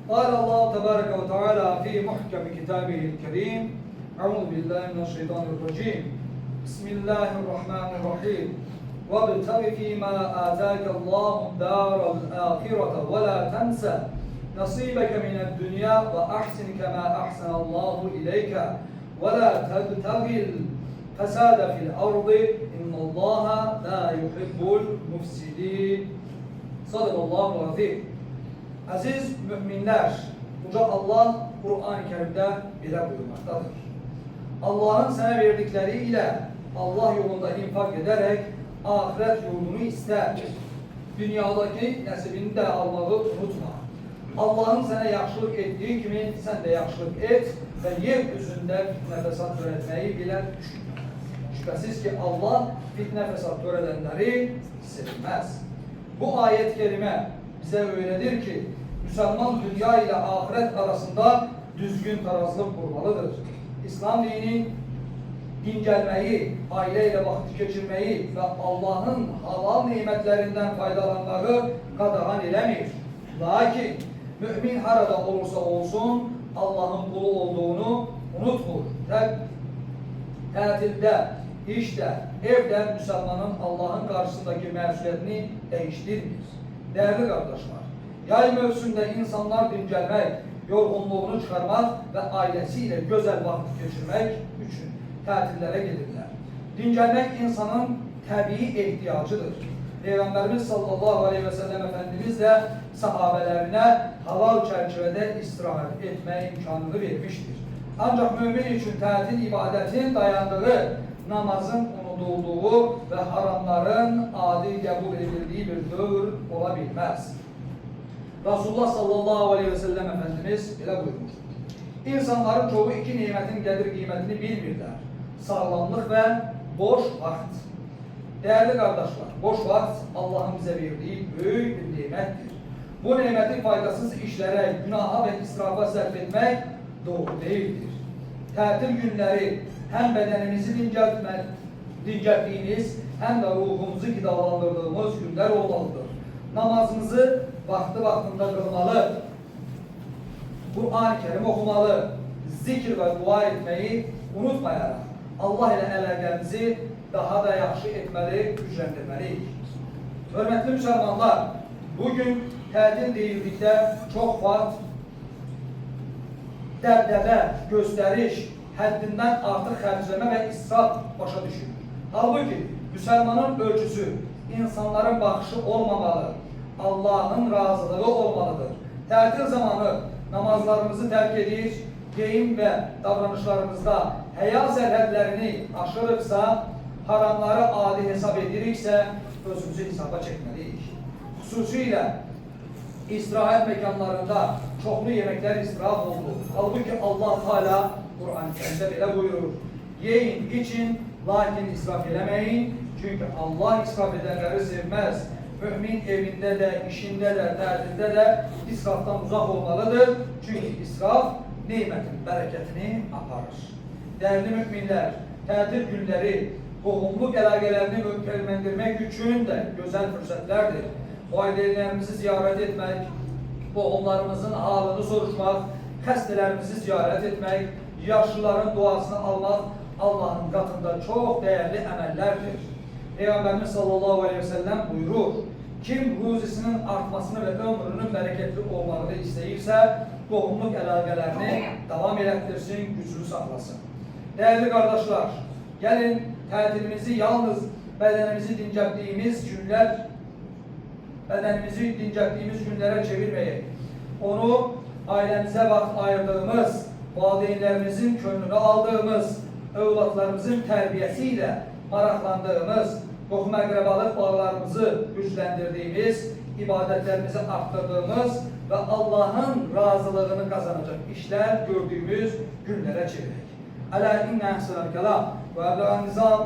قال الله تبارك وتعالى في محكم كتابه الكريم أعوذ بالله من الشيطان الرجيم بسم الله الرحمن الرحيم وابتغ فيما آتاك الله الدار الآخرة ولا تنسى نصيبك من الدنيا وأحسن كما أحسن الله إليك ولا تبتغي الفساد في الأرض إن الله لا يحب المفسدين صدق الله العظيم. Aziz müminler, Uca Allah Kur'an-ı Kerim'de belə buyurmaktadır. Allah'ın sana verdikleri ile Allah yolunda infak ederek ahiret yolunu ister. Dünyadaki nasibini de almağı unutma. Allah'ın sana yaxşılıq ettiği kimi sen de yaxşılıq et ve yeryüzünde fitne fesat öğretmeyi bile düşünme. Şüphesiz ki Allah fitne fesat öğretenleri sevmez. Bu ayet-i kerime bize öğretir ki Müslüman dünya ile ahiret arasında düzgün tarazlık kurmalıdır. İslam dinin dincelmeyi, aileyle vakit geçirmeyi ve Allah'ın halal nimetlerinden faydalanmayı qadağan eləmir. Lakin mümin harada olursa olsun Allah'ın kulu olduğunu unutmur. Tətildə, işdə, evdə Müslümanın Allah'ın karşısındaki məsuliyyətini değiştirmir. Değerli kardeşler, yay mövsümdə insanlar dincəlmək, yorğunluğunu çıxarmaq və ailəsiyle güzel vakit geçirmek üçün tətillərə gedirlər. Dincəlmək insanın təbii ehtiyacıdır. Peygamberimiz sallallahu aleyhi ve sellem Efendimiz de sahabelerine halal çerçevede istirahat etme imkanını vermiştir. Ancak mümin için tətil ibadetin dayandığı, namazın unutulduğu ve haramların adi kabul edildiği bir dövr olabilmez. Resulullah sallallahu aleyhi ve sellem Efendimiz belə buyurmuştur. İnsanların çoğu iki nimetin gelir kıymetini bilmirler. Sağlamlık ve boş vakit. Değerli kardeşler, boş vakit Allah'ın bize verdiği büyük bir nimettir. Bu nimeti faydasız işlere, günaha ve israfa sərf etmek doğru değildir. Tətil günleri hem bedenimizi dincelttiğimiz hem de ruhumuzu qidalandırdığımız günler olmalıdır. Namazımızı vaxtında kılmalı, Kur'an-ı Kerim okumalı, zikir ve dua etmeyi unutmayarak Allah ile əlaqəmizi daha da yaxşı etmeli, güçləndirməliyik. Hörmətli müsəlmanlar, bugün tətil deyildikdə çox vaxt dəbdəbə, göstəriş, həddindən artıq xərcləmə və israf başa düşür. Halbuki, müsəlmanın ölçüsü, insanların baxışı olmamalı, Allah'ın razılığı olmalıdır. Tətil zamanı namazlarımızı tərk edir, geyim və davranışlarımızda həya sərhədlərini aşırıqsa, haramları adi hesab ediriksə, özümüzü hesaba çekmeliyik. Xüsusilə istirahat mekanlarında çoxlu yemekler israf oldu. Halbuki Allah Teala Kur'an-ı Kerim'de belə buyurur. Yiyin, için, lakin israf eləməyin. Çünkü Allah israf edenleri sevmez. Mümin evinde de, işinde de, derdinde de israftan uzak olmalıdır. Çünkü israf nimetin bereketini aparır. Değerli müminler, tətil günleri qohumluq əlaqələrini mükemmellendirmek için de güzel fırsatlardır. Valideynlerimizi ziyaret etmek, qohumlarımızın halını soruşmak, xəstələrimizi ziyaret etmek, yaşlıların duasını almak Allah'ın katında çok değerli əməllərdir. Peygamberimiz sallallahu aleyhi ve sellem buyurur, kim ruzisinin artmasını ve ömrünün bereketli olmasını isteyirse, qohumluq əlaqələrini devam ettirsin, güçlü saxlasın. Değerli kardeşler, gelin tətilimizi yalnız bedenimizi dincelttiğimiz günlere çevirmeyek. Onu ailemize vakit ayırdığımız, valideynlerimizin könlünü aldığımız, evlatlarımızın terbiyesiyle maraklandığımız, qohum əqrəbalıq bağlarımızı güçlendirdiğimiz, ibadetlerimizi arttırdığımız ve Allah'ın razılığını kazanacak işler gördüğümüz günlere çevirek. Ələ innə əhsənəl kəlam və əbləğən nizam